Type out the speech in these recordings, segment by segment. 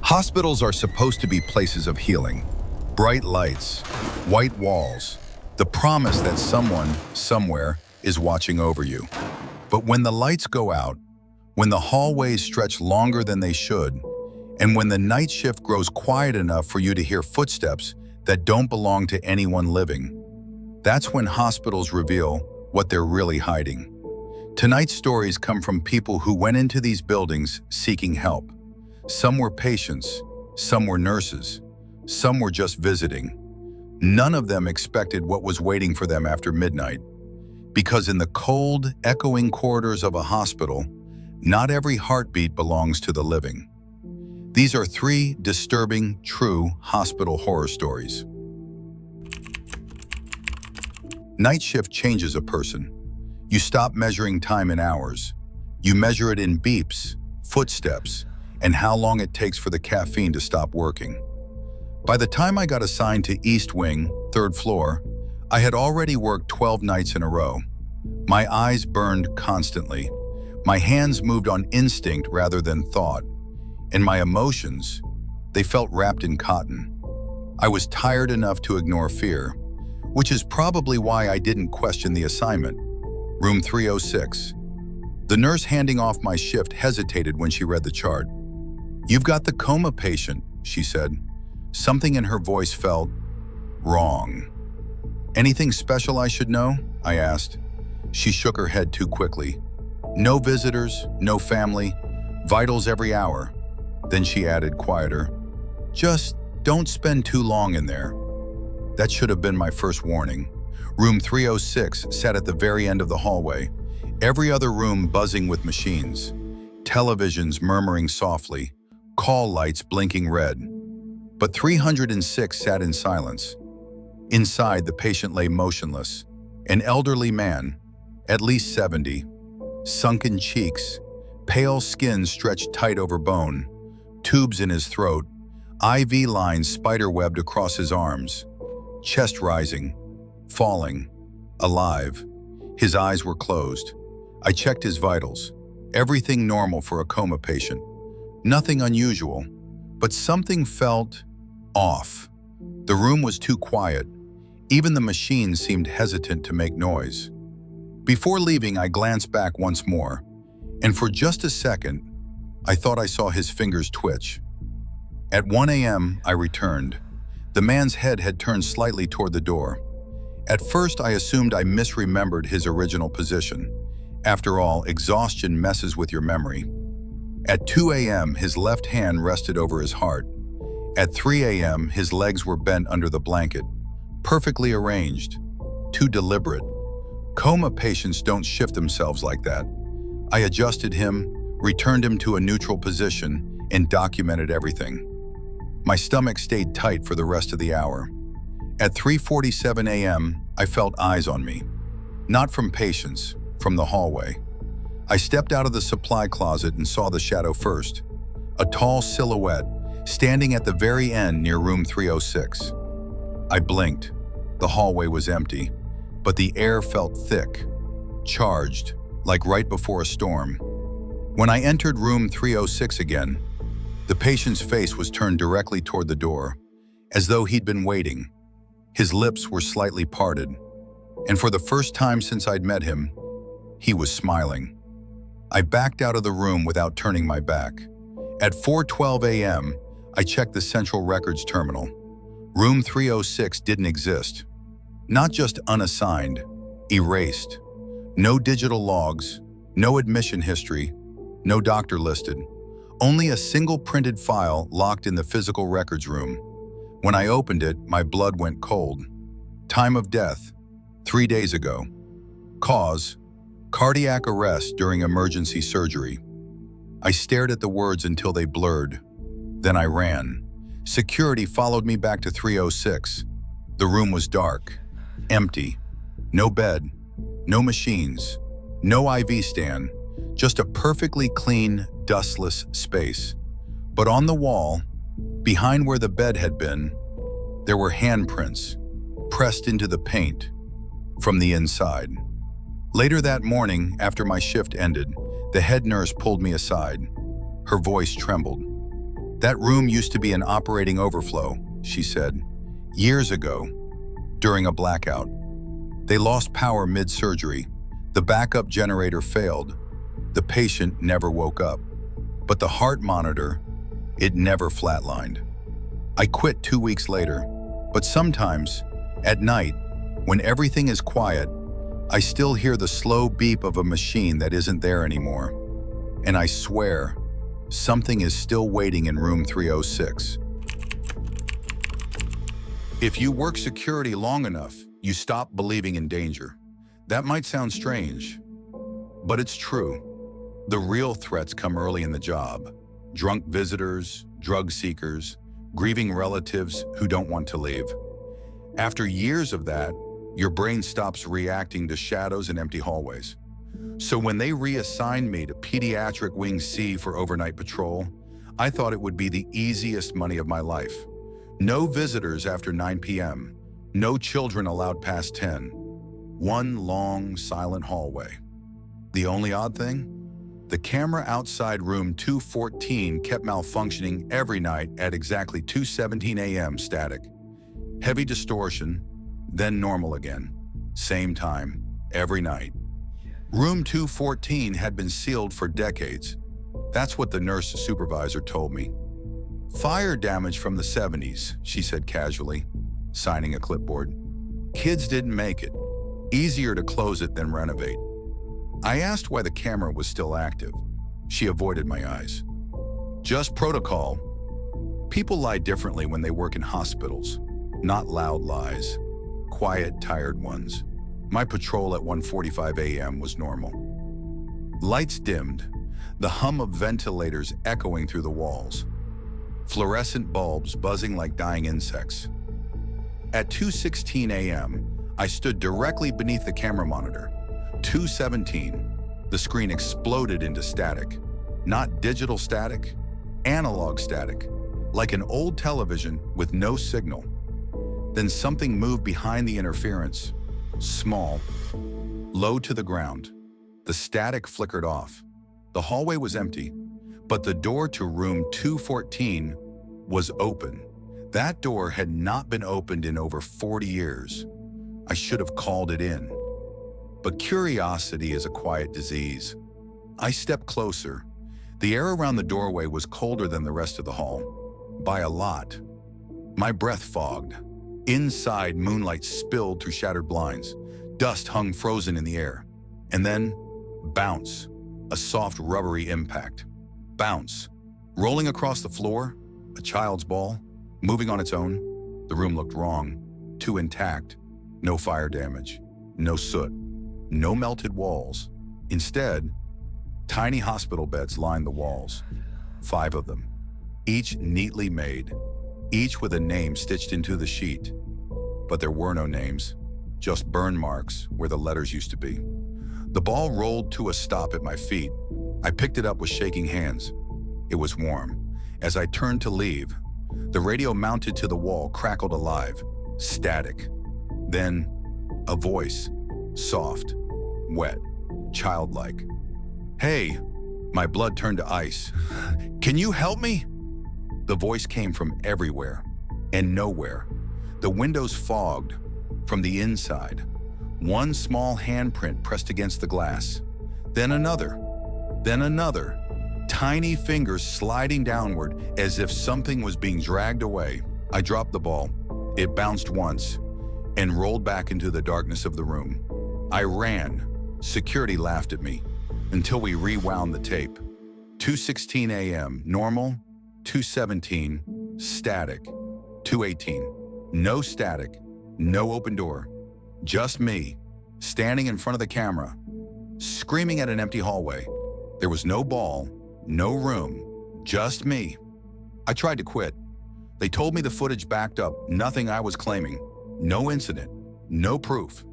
Hospitals are supposed to be places of healing. Bright lights, white walls, the promise that someone, somewhere, is watching over you. But when the lights go out, when the hallways stretch longer than they should, and when the night shift grows quiet enough for you to hear footsteps that don't belong to anyone living, that's when hospitals reveal what they're really hiding. Tonight's stories come from people who went into these buildings seeking help. Some were patients, some were nurses, some were just visiting. None of them expected what was waiting for them after midnight. Because in the cold, echoing corridors of a hospital, not every heartbeat belongs to the living. These are 3 disturbing, true hospital horror stories. Night shift changes a person. You stop measuring time in hours. You measure it in beeps, footsteps, and how long it takes for the caffeine to stop working. By the time I got assigned to East Wing, 3rd floor, I had already worked 12 nights in a row. My eyes burned constantly. My hands moved on instinct rather than thought. And my emotions, they felt wrapped in cotton. I was tired enough to ignore fear, which is probably why I didn't question the assignment. Room 306. The nurse handing off my shift hesitated when she read the chart. "You've got the coma patient," she said. Something in her voice felt wrong. "Anything special I should know?" I asked. She shook her head too quickly. "No visitors, no family, vitals every hour." Then she added, quieter, "Just don't spend too long in there." That should have been my first warning. Room 306 sat at the very end of the hallway, every other room buzzing with machines, televisions murmuring softly, call lights blinking red. But 306 sat in silence. Inside, the patient lay motionless, an elderly man, at least 70, sunken cheeks, pale skin stretched tight over bone, tubes in his throat, IV lines spiderwebbed across his arms, chest rising, falling, alive. His eyes were closed. I checked his vitals. Everything normal for a coma patient. Nothing unusual, but something felt off. The room was too quiet. Even the machines seemed hesitant to make noise. Before leaving, I glanced back once more, and for just a second, I thought I saw his fingers twitch. At 1 a.m., I returned. The man's head had turned slightly toward the door. At first, I assumed I misremembered his original position. After all, exhaustion messes with your memory. At 2 a.m., his left hand rested over his heart. At 3 a.m., his legs were bent under the blanket, perfectly arranged, too deliberate. Coma patients don't shift themselves like that. I adjusted him, returned him to a neutral position, and documented everything. My stomach stayed tight for the rest of the hour. At 3:47 a.m., I felt eyes on me. Not from patients, from the hallway. I stepped out of the supply closet and saw the shadow first. A tall silhouette, standing at the very end near room 306. I blinked. The hallway was empty, but the air felt thick, charged, like right before a storm. When I entered room 306 again, the patient's face was turned directly toward the door, as though he'd been waiting. His lips were slightly parted, and for the first time since I'd met him, he was smiling. I backed out of the room without turning my back. At 4:12 a.m., I checked the central records terminal. Room 306 didn't exist. Not just unassigned, erased. No digital logs, no admission history, no doctor listed. Only a single printed file locked in the physical records room. When I opened it, my blood went cold. Time of death, 3 days ago. Cause, cardiac arrest during emergency surgery. I stared at the words until they blurred. Then I ran. Security followed me back to 306. The room was dark, empty. No bed, no machines, no IV stand, just a perfectly clean, dustless space. But on the wall, behind where the bed had been, there were handprints, pressed into the paint, from the inside. Later that morning, after my shift ended, the head nurse pulled me aside. Her voice trembled. That room used to be an operating overflow, she said, years ago, during a blackout. They lost power mid-surgery. The backup generator failed. The patient never woke up. But the heart monitor, it never flatlined. I quit 2 weeks later, but sometimes, at night, when everything is quiet, I still hear the slow beep of a machine that isn't there anymore. And I swear, something is still waiting in room 306. If you work security long enough, you stop believing in danger. That might sound strange, but it's true. The real threats come early in the job. Drunk visitors, drug seekers, grieving relatives who don't want to leave. After years of that, your brain stops reacting to shadows and empty hallways. So when they reassigned me to Pediatric Wing C for overnight patrol, I thought it would be the easiest money of my life. No visitors after 9 p.m., no children allowed past 10. One long, silent hallway. The only odd thing? The camera outside room 214 kept malfunctioning every night at exactly 2:17 a.m. static. Heavy distortion, then normal again. Same time, every night. Room 214 had been sealed for decades. That's what the nurse supervisor told me. Fire damage from the 70s, she said casually, signing a clipboard. Kids didn't make it. Easier to close it than renovate. I asked why the camera was still active. She avoided my eyes. Just protocol. People lie differently when they work in hospitals. Not loud lies. Quiet, tired ones. My patrol at 1:45 a.m. was normal. Lights dimmed, the hum of ventilators echoing through the walls. Fluorescent bulbs buzzing like dying insects. At 2:16 a.m., I stood directly beneath the camera monitor. 2:17, the screen exploded into static. Not digital static, analog static, like an old television with no signal. Then something moved behind the interference, small, low to the ground. The static flickered off. The hallway was empty, but the door to room 214 was open. That door had not been opened in over 40 years. I should have called it in. But curiosity is a quiet disease. I stepped closer. The air around the doorway was colder than the rest of the hall, by a lot. My breath fogged. Inside, moonlight spilled through shattered blinds. Dust hung frozen in the air. And then, bounce. A soft, rubbery impact. Bounce. Rolling across the floor, a child's ball, moving on its own. The room looked wrong. Too intact. No fire damage. No soot. No melted walls. Instead, tiny hospital beds lined the walls. 5 of them. Each neatly made. Each with a name stitched into the sheet. But there were no names. Just burn marks where the letters used to be. The ball rolled to a stop at my feet. I picked it up with shaking hands. It was warm. As I turned to leave, the radio mounted to the wall crackled alive. Static. Then, a voice. Soft. Wet. Childlike. "Hey!" My blood turned to ice. "Can you help me?" The voice came from everywhere and nowhere. The windows fogged from the inside. One small handprint pressed against the glass. Then another. Then another. Tiny fingers sliding downward as if something was being dragged away. I dropped the ball. It bounced once and rolled back into the darkness of the room. I ran. Security laughed at me until we rewound the tape. 2:16 a.m. normal. 2:17 static. 2:18 no static. No open door. Just me, standing in front of the camera, screaming at an empty hallway. There was no ball, no room, just me. I tried to quit. They told me the footage backed up nothing I was claiming. No incident, no proof.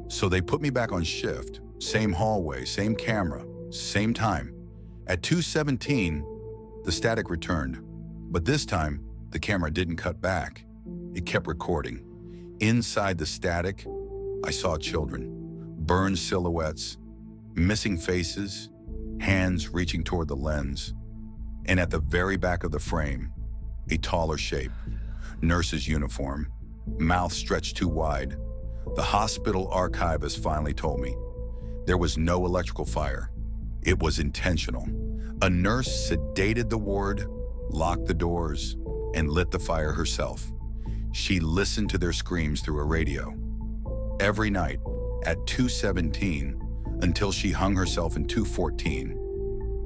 So they put me back on shift. Same hallway, same camera, same time. At 2:17, the static returned. But this time, the camera didn't cut back. It kept recording. Inside the static, I saw children, burned silhouettes, missing faces, hands reaching toward the lens. And at the very back of the frame, a taller shape, nurse's uniform, mouth stretched too wide. The hospital archivist finally told me there was no electrical fire. It was intentional. A nurse sedated the ward, locked the doors, and lit the fire herself. She listened to their screams through a radio. Every night at 2:17 until she hung herself in 2:14.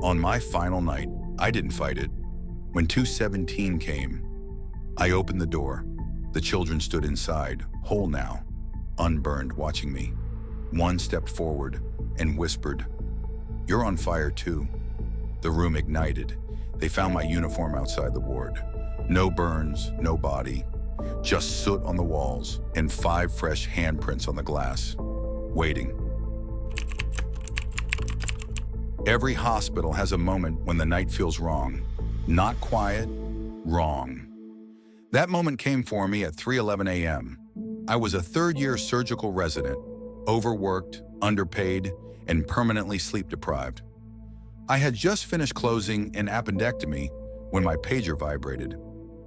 On my final night, I didn't fight it. When 2:17 came, I opened the door. The children stood inside, whole now, unburned, watching me. One stepped forward and whispered, "You're on fire too." The room ignited. They found my uniform outside the ward. No burns, no body, just soot on the walls and 5 fresh handprints on the glass, waiting. Every hospital has a moment when the night feels wrong. Not quiet, wrong. That moment came for me at 3:11 a.m. I was a third-year surgical resident, overworked, underpaid, and permanently sleep-deprived. I had just finished closing an appendectomy when my pager vibrated.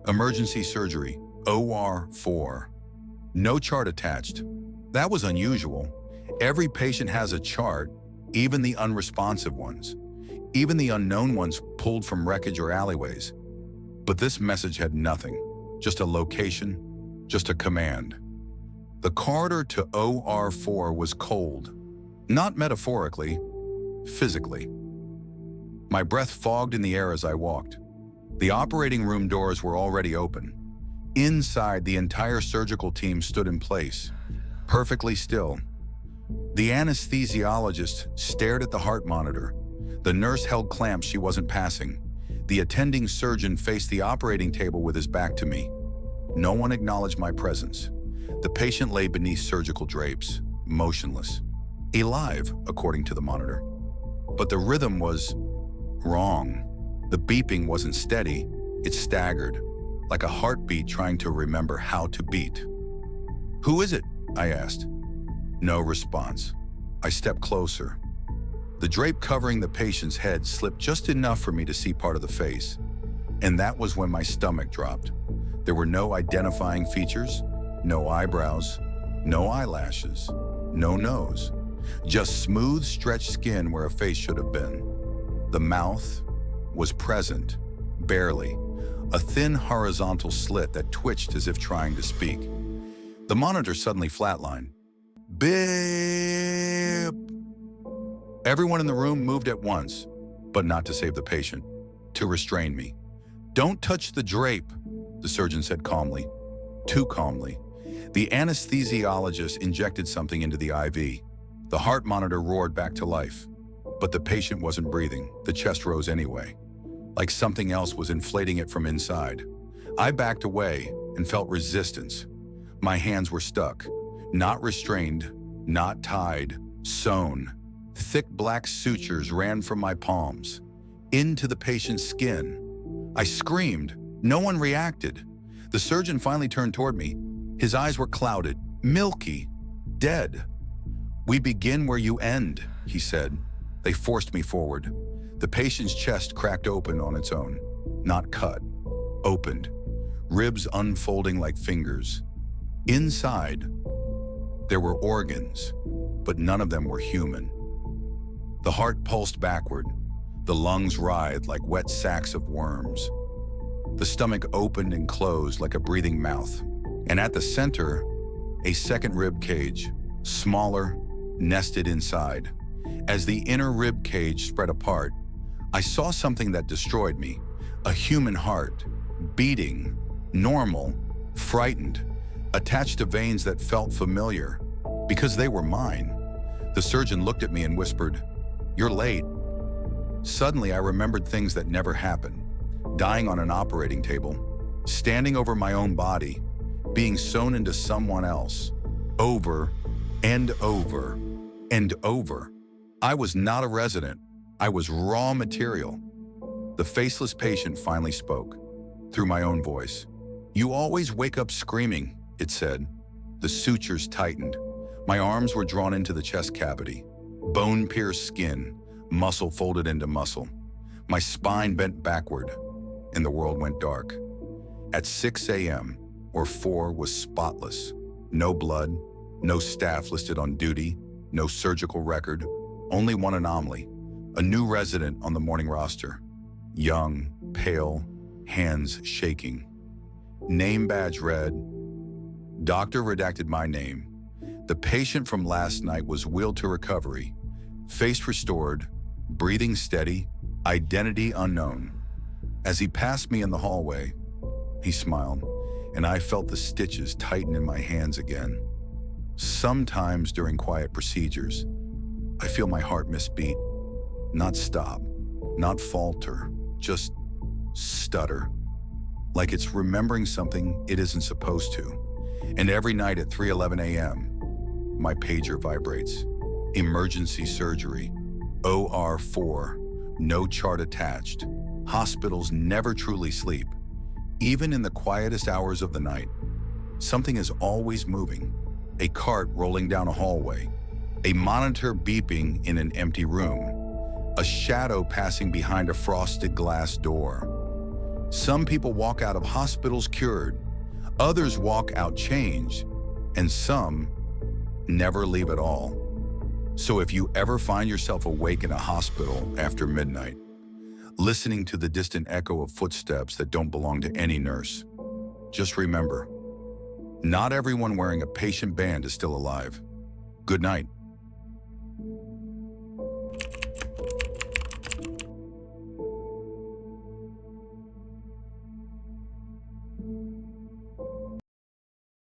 Emergency surgery, OR4. No chart attached. That was unusual. Every patient has a chart, even the unresponsive ones, even the unknown ones pulled from wreckage or alleyways. But this message had nothing, just a location, just a command. The corridor to OR4 was cold, not metaphorically, physically. My breath fogged in the air as I walked. The operating room doors were already open. Inside, the entire surgical team stood in place, perfectly still. The anesthesiologist stared at the heart monitor. The nurse held clamps she wasn't passing. The attending surgeon faced the operating table with his back to me. No one acknowledged my presence. The patient lay beneath surgical drapes, motionless. Alive, according to the monitor. But the rhythm was wrong. The beeping wasn't steady, it staggered, like a heartbeat trying to remember how to beat. "Who is it?" I asked. No response. I stepped closer. The drape covering the patient's head slipped just enough for me to see part of the face. And that was when my stomach dropped. There were no identifying features, no eyebrows, no eyelashes, no nose. Just smooth, stretched skin where a face should have been. The mouth was present, barely, a thin horizontal slit that twitched as if trying to speak. The monitor suddenly flatlined. Beep! Everyone in the room moved at once, but not to save the patient, to restrain me. "Don't touch the drape," the surgeon said calmly, too calmly. The anesthesiologist injected something into the IV. The heart monitor roared back to life, but the patient wasn't breathing. The chest rose anyway, like something else was inflating it from inside. I backed away and felt resistance. My hands were stuck, not restrained, not tied, sewn. Thick black sutures ran from my palms, into the patient's skin. I screamed. No one reacted. The surgeon finally turned toward me. His eyes were clouded, milky, dead. "We begin where you end," he said. They forced me forward. The patient's chest cracked open on its own, not cut, opened, ribs unfolding like fingers. Inside, there were organs, but none of them were human. The heart pulsed backward. The lungs writhed like wet sacks of worms. The stomach opened and closed like a breathing mouth. And at the center, a second rib cage, smaller, nested inside. As the inner rib cage spread apart, I saw something that destroyed me. A human heart, beating, normal, frightened, attached to veins that felt familiar, because they were mine. The surgeon looked at me and whispered, "You're late." Suddenly, I remembered things that never happened. Dying on an operating table, standing over my own body, being sewn into someone else, over and over and over. I was not a resident. I was raw material. The faceless patient finally spoke, through my own voice. "You always wake up screaming," it said. The sutures tightened. My arms were drawn into the chest cavity. Bone-pierced skin, muscle folded into muscle. My spine bent backward, and the world went dark. At 6 a.m., or 4 was spotless. No blood, no staff listed on duty, no surgical record, only one anomaly, a new resident on the morning roster. Young, pale, hands shaking. Name badge read, Doctor redacted my name. The patient from last night was wheeled to recovery, face restored, breathing steady, identity unknown. As he passed me in the hallway, he smiled, and I felt the stitches tighten in my hands again. Sometimes during quiet procedures, I feel my heart misbeat, not stop, not falter, just stutter, like it's remembering something it isn't supposed to. And every night at 3:11 a.m., my pager vibrates. Emergency surgery, OR4, no chart attached. Hospitals never truly sleep. Even in the quietest hours of the night, something is always moving. A cart rolling down a hallway, a monitor beeping in an empty room, a shadow passing behind a frosted glass door. Some people walk out of hospitals cured, others walk out changed, and some never leave at all. So if you ever find yourself awake in a hospital after midnight, listening to the distant echo of footsteps that don't belong to any nurse, just remember, not everyone wearing a patient band is still alive. Good night.